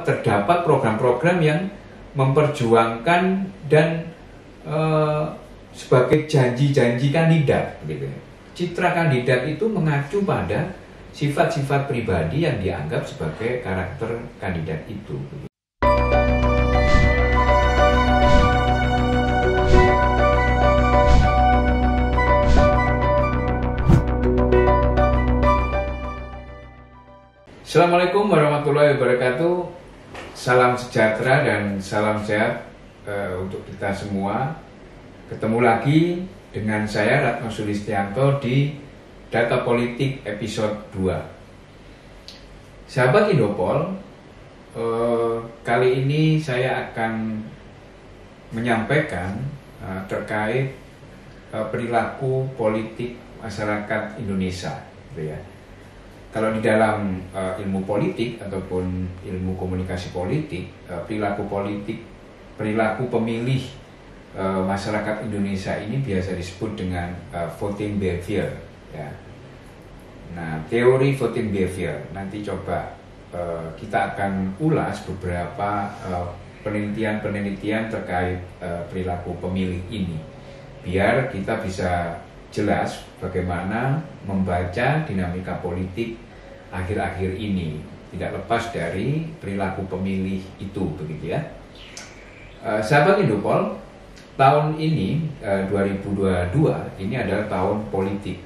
terdapat program-program yang memperjuangkan dan sebagai janji-janji kandidat, gitu. Citra kandidat itu mengacu pada sifat-sifat pribadi yang dianggap sebagai karakter kandidat itu. Assalamualaikum warahmatullahi wabarakatuh. Salam sejahtera dan salam sehat untuk kita semua. Ketemu lagi dengan saya Ratno Sulistianto di Data Politik episode 2. Sahabat Indopol, kali ini saya akan menyampaikan terkait perilaku politik masyarakat Indonesia, gitu ya. Kalau di dalam ilmu politik ataupun ilmu komunikasi politik, perilaku pemilih masyarakat Indonesia ini biasa disebut dengan voting behavior, ya. Nah, teori voting behavior nanti coba kita akan ulas beberapa penelitian terkait perilaku pemilih ini, biar kita bisa jelas bagaimana membaca dinamika politik akhir-akhir ini, tidak lepas dari perilaku pemilih itu, begitu ya. Sahabat Indopol, tahun ini 2022 ini adalah tahun politik.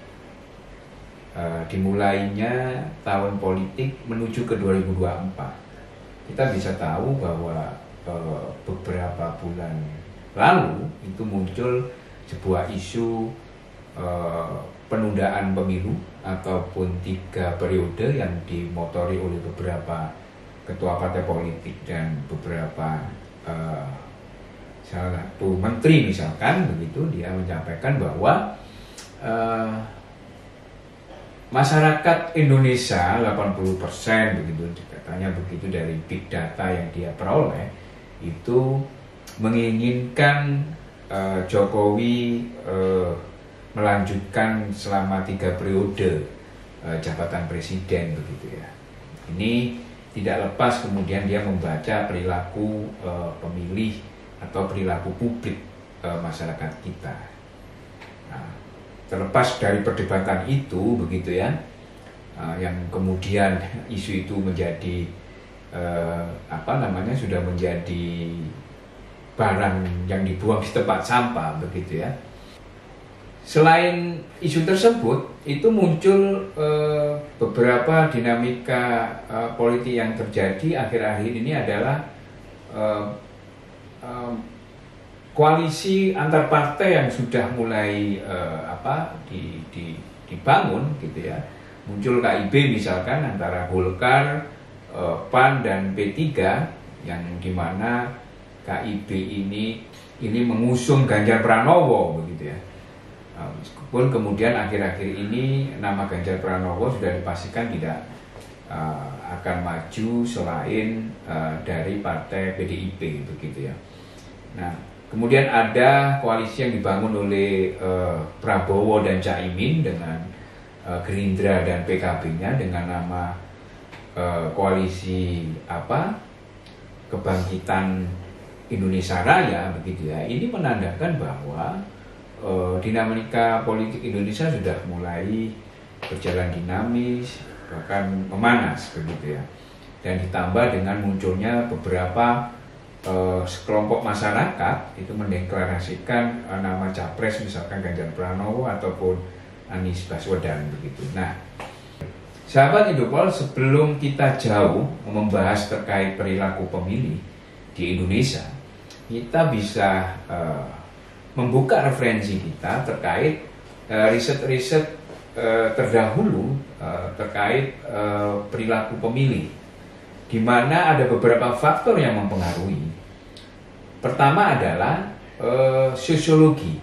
Dimulainya tahun politik menuju ke 2024. Kita bisa tahu bahwa beberapa bulan lalu itu muncul sebuah isu penundaan pemilu ataupun 3 periode yang dimotori oleh beberapa ketua partai politik dan beberapa salah satu menteri misalkan, begitu, dia menyampaikan bahwa masyarakat Indonesia 80% begitu katanya, begitu dari big data yang dia peroleh, itu menginginkan Jokowi melanjutkan selama 3 periode jabatan presiden, begitu ya. Ini tidak lepas kemudian dia membaca perilaku pemilih atau perilaku publik masyarakat kita. Nah, terlepas dari perdebatan itu, begitu ya, yang kemudian isu itu menjadi sudah menjadi barang yang dibuang di tempat sampah, begitu ya. Selain isu tersebut, itu muncul beberapa dinamika politik yang terjadi akhir-akhir ini adalah koalisi antar partai yang sudah mulai dibangun, gitu ya. Muncul KIB misalkan antara Golkar, PAN dan P3, yang dimana KIB ini mengusung Ganjar Pranowo, begitu ya. Meskipun kemudian akhir-akhir ini nama Ganjar Pranowo sudah dipastikan tidak akan maju selain dari partai PDIP, begitu ya. Nah, kemudian ada koalisi yang dibangun oleh Prabowo dan Caimin dengan Gerindra dan PKB-nya dengan nama koalisi Kebangkitan Indonesia Raya, begitu ya. Ini menandakan bahwa dinamika politik Indonesia sudah mulai berjalan dinamis, bahkan memanas, begitu ya. Dan ditambah dengan munculnya beberapa sekelompok masyarakat itu mendeklarasikan nama capres, misalkan Ganjar Pranowo ataupun Anies Baswedan, begitu. Nah, sahabat Indopol, sebelum kita jauh membahas terkait perilaku pemilih di Indonesia, kita bisa membuka referensi kita terkait riset-riset terdahulu terkait perilaku pemilih, di mana ada beberapa faktor yang mempengaruhi. Pertama adalah sosiologi.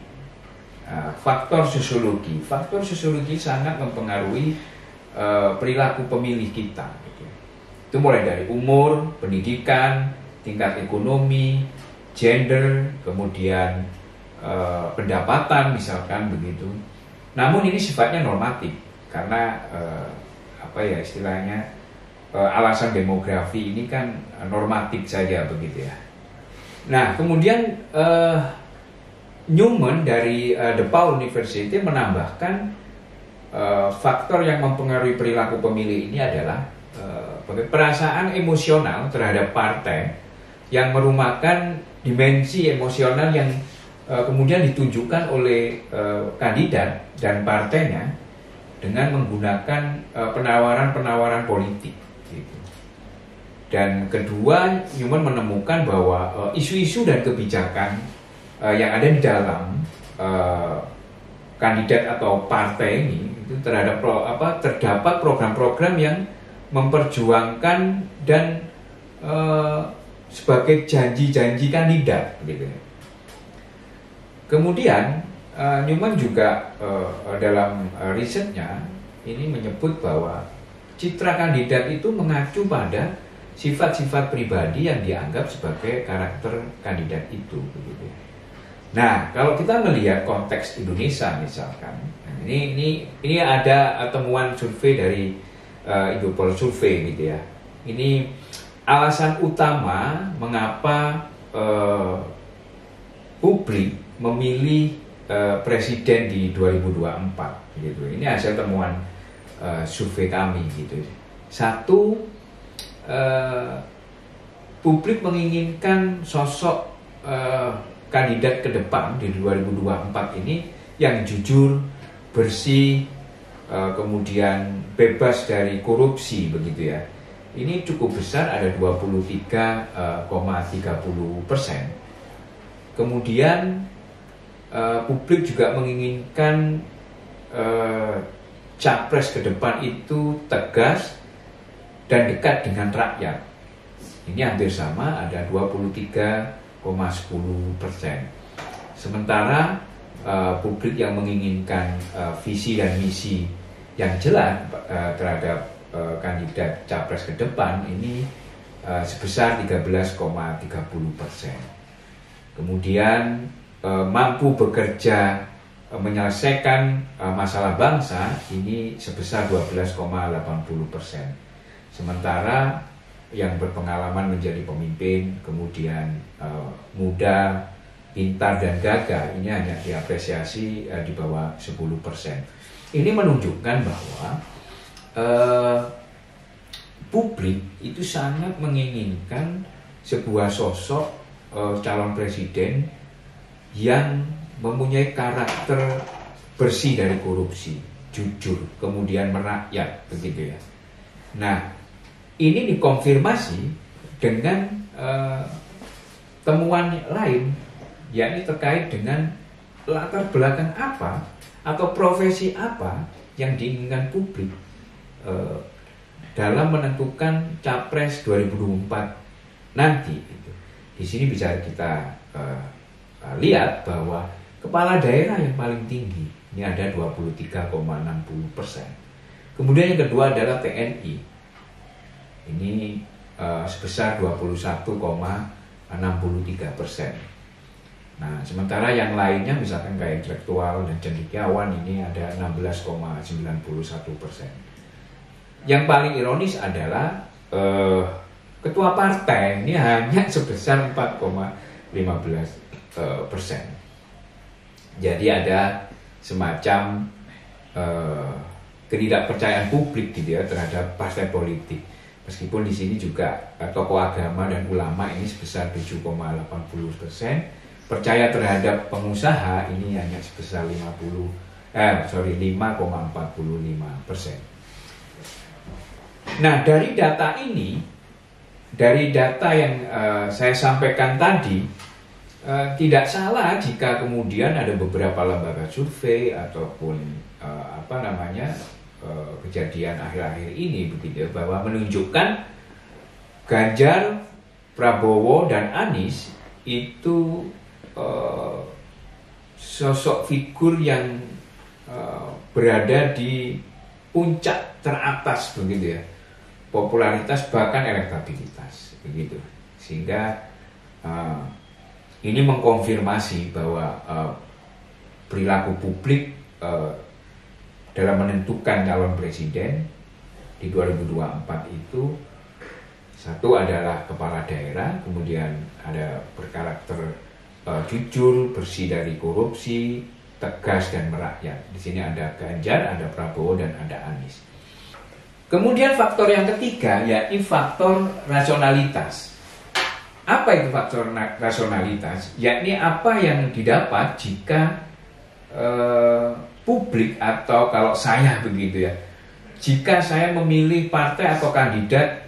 Faktor sosiologi sangat mempengaruhi perilaku pemilih kita, gitu. Itu mulai dari umur, pendidikan, tingkat ekonomi, gender, kemudian pendapatan misalkan, begitu. Namun ini sifatnya normatif karena istilahnya alasan demografi ini kan normatif saja begitu ya. Nah kemudian Newman dari DePaul University menambahkan faktor yang mempengaruhi perilaku pemilih ini adalah perasaan emosional terhadap partai yang merupakan dimensi emosional yang kemudian ditunjukkan oleh kandidat dan partainya dengan menggunakan penawaran-penawaran politik. Gitu. Dan kedua, Newman menemukan bahwa isu-isu dan kebijakan yang ada di dalam kandidat atau partai ini itu terdapat program-program yang memperjuangkan dan sebagai janji-janji kandidat gitu. Kemudian Newman juga dalam risetnya ini menyebut bahwa citra kandidat itu mengacu pada sifat-sifat pribadi yang dianggap sebagai karakter kandidat itu begitu. Nah, kalau kita melihat konteks Indonesia misalkan, ini ada temuan survei dari Indopol Survei gitu ya. Ini alasan utama mengapa publik memilih presiden di 2024 gitu. Ini hasil temuan survei kami gitu. Satu, publik menginginkan sosok kandidat ke depan di 2024 ini yang jujur, bersih, kemudian bebas dari korupsi begitu ya. Ini cukup besar, ada 23,30%. Kemudian publik juga menginginkan capres ke depan itu tegas dan dekat dengan rakyat. Ini hampir sama, ada 23,10%. Sementara publik yang menginginkan visi dan misi yang jelas terhadap kandidat capres ke depan ini sebesar 13,30%. Kemudian mampu bekerja menyelesaikan masalah bangsa ini sebesar 12,80%. Sementara yang berpengalaman menjadi pemimpin, kemudian muda, pintar dan gagah ini hanya diapresiasi di bawah 10%. Ini menunjukkan bahwa publik itu sangat menginginkan sebuah sosok calon presiden yang mempunyai karakter bersih dari korupsi, jujur, kemudian merakyat begitu ya. Nah, ini dikonfirmasi dengan temuan lain, yakni terkait dengan latar belakang apa atau profesi apa yang diinginkan publik dalam menentukan capres 2024 nanti. Di sini bisa kita lihat bahwa kepala daerah yang paling tinggi ini ada 23,60%. Kemudian yang kedua adalah TNI. Ini sebesar 21,63%. Nah, sementara yang lainnya misalkan kayak intelektual dan cendekiawan ini ada 16,91%. Yang paling ironis adalah ketua partai ini hanya sebesar 4,15%. Jadi ada semacam ketidakpercayaan publik gitu ya terhadap partai politik. Meskipun di sini juga tokoh agama dan ulama ini sebesar 7,80%, percaya terhadap pengusaha ini hanya sebesar 5,45%. Nah, dari data ini, dari data yang saya sampaikan tadi, tidak salah jika kemudian ada beberapa lembaga survei ataupun kejadian akhir-akhir ini begitu ya, bahwa menunjukkan Ganjar, Prabowo dan Anies itu sosok figur yang berada di puncak teratas begitu ya, popularitas bahkan elektabilitas begitu, sehingga ini mengkonfirmasi bahwa perilaku publik dalam menentukan calon presiden di 2024 itu satu adalah kepala daerah, kemudian ada berkarakter jujur, bersih dari korupsi, tegas dan merakyat. Di sini ada Ganjar, ada Prabowo, dan ada Anies. Kemudian faktor yang ketiga yakni faktor rasionalitas. Apa itu faktor rasionalitas? Yakni apa yang didapat jika publik, atau kalau saya begitu ya, jika saya memilih partai atau kandidat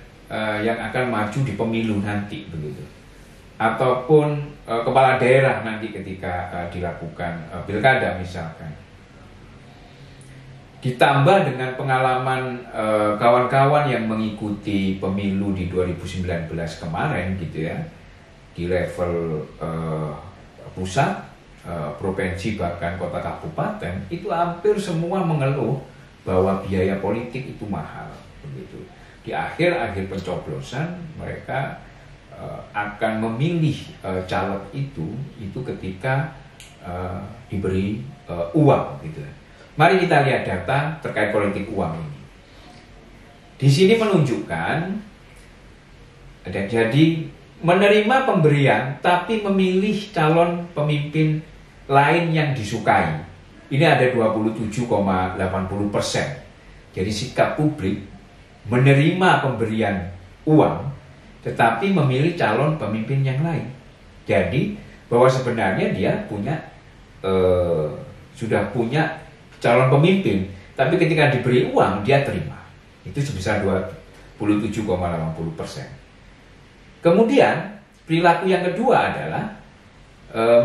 yang akan maju di pemilu nanti begitu, ataupun kepala daerah nanti ketika dilakukan pilkada misalkan, ditambah dengan pengalaman kawan-kawan yang mengikuti pemilu di 2019 kemarin gitu ya, di level pusat, provinsi, bahkan kota kabupaten, itu hampir semua mengeluh bahwa biaya politik itu mahal begitu. Di akhir-akhir pencoblosan mereka akan memilih caleg itu ketika diberi uang gitu. Mari kita lihat data terkait politik uang ini. Di sini menunjukkan jadi menerima pemberian tapi memilih calon pemimpin lain yang disukai. Ini ada 27,80%. Jadi sikap publik menerima pemberian uang tetapi memilih calon pemimpin yang lain. Jadi bahwa sebenarnya dia sudah punya calon pemimpin, tapi ketika diberi uang dia terima. Itu sebesar 27,80%. Kemudian perilaku yang kedua adalah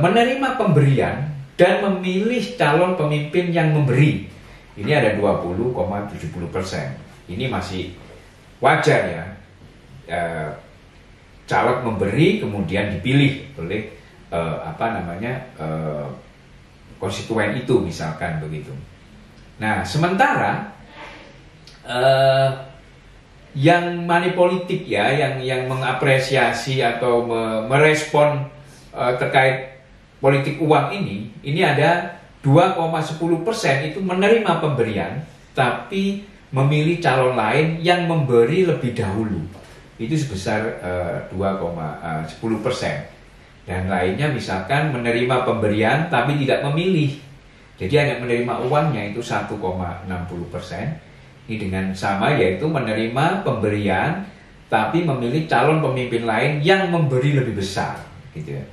menerima pemberian dan memilih calon pemimpin yang memberi. Ini ada 20,70%. Ini masih wajar ya, caleg memberi kemudian dipilih oleh konstituen itu misalkan begitu. Nah sementara yang money politik ya, yang mengapresiasi atau merespon terkait politik uang ini ada 2,10% itu menerima pemberian tapi memilih calon lain yang memberi lebih dahulu. Itu sebesar 2,10%. Dan lainnya misalkan menerima pemberian tapi tidak memilih. Jadi hanya menerima uangnya itu 1,60%. Ini dengan sama, yaitu menerima pemberian tapi memilih calon pemimpin lain yang memberi lebih besar gitu ya.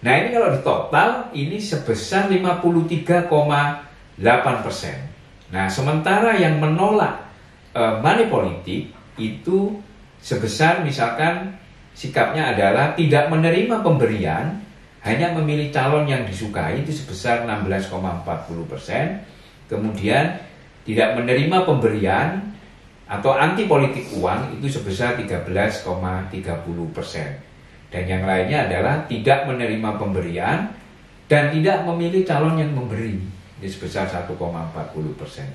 Nah ini kalau di total ini sebesar 53,8%. Nah, sementara yang menolak money politik itu sebesar misalkan sikapnya adalah tidak menerima pemberian, hanya memilih calon yang disukai, itu sebesar 16,40%. Kemudian tidak menerima pemberian atau anti politik uang itu sebesar 13,30%. Dan yang lainnya adalah tidak menerima pemberian dan tidak memilih calon yang memberi, sebesar 1,40%.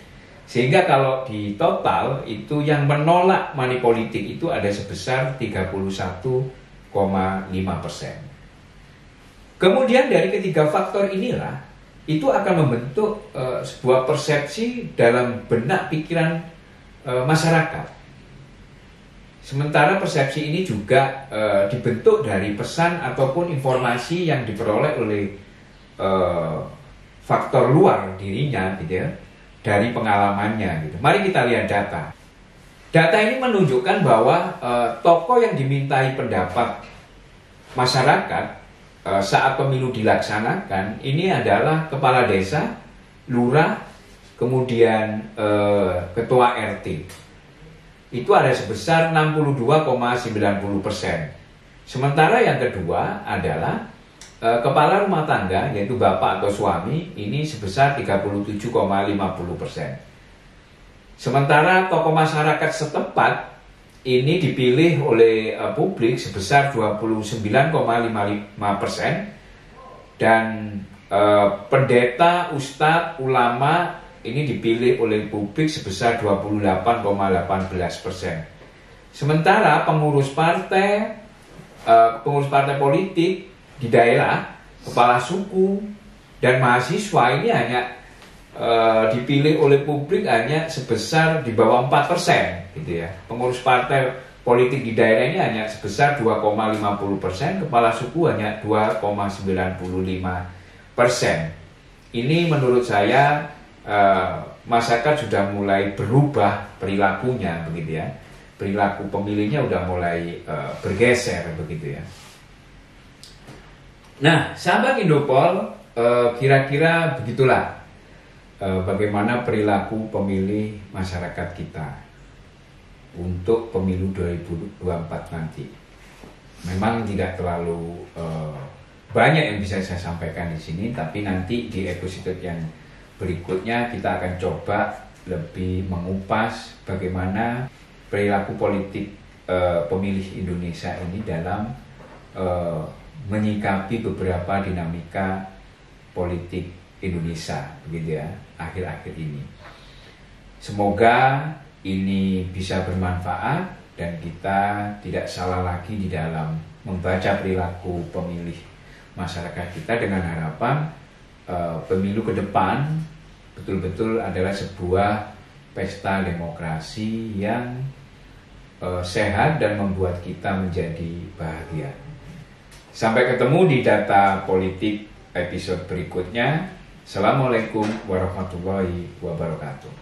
Sehingga kalau di total itu yang menolak money politik itu ada sebesar 31,5%. Kemudian dari ketiga faktor inilah itu akan membentuk sebuah persepsi dalam benak pikiran masyarakat. Sementara persepsi ini juga dibentuk dari pesan ataupun informasi yang diperoleh oleh faktor luar dirinya gitu ya, dari pengalamannya gitu. Mari kita lihat data. Data ini menunjukkan bahwa tokoh yang dimintai pendapat masyarakat saat pemilu dilaksanakan ini adalah kepala desa, lurah, kemudian ketua RT. Itu ada sebesar 62,90%. Sementara yang kedua adalah kepala rumah tangga, yaitu bapak atau suami, ini sebesar 37,50%. Sementara tokoh masyarakat setempat ini dipilih oleh publik sebesar 29,55%, dan pendeta, ustadz, ulama ini dipilih oleh publik sebesar 28,18%. Sementara pengurus partai politik di daerah, kepala suku, dan mahasiswa ini hanya dipilih oleh publik hanya sebesar di bawah 4%, gitu ya. Pengurus partai politik di daerah ini hanya sebesar 2,50%, kepala suku hanya 2,95%. Ini menurut saya masyarakat sudah mulai berubah perilakunya, begitu ya. Perilaku pemilihnya sudah mulai bergeser, begitu ya. Nah, sahabat Indopol, kira-kira begitulah bagaimana perilaku pemilih masyarakat kita untuk pemilu 2024 nanti. Memang tidak terlalu banyak yang bisa saya sampaikan di sini, tapi nanti di episode yang berikutnya kita akan coba lebih mengupas bagaimana perilaku politik pemilih Indonesia ini dalam menyikapi beberapa dinamika politik Indonesia, begitu ya, akhir-akhir ini. Semoga ini bisa bermanfaat dan kita tidak salah lagi di dalam membaca perilaku pemilih masyarakat kita, dengan harapan pemilu ke depan betul-betul adalah sebuah pesta demokrasi yang sehat dan membuat kita menjadi bahagia. Sampai ketemu di Data Politik episode berikutnya. Assalamualaikum warahmatullahi wabarakatuh.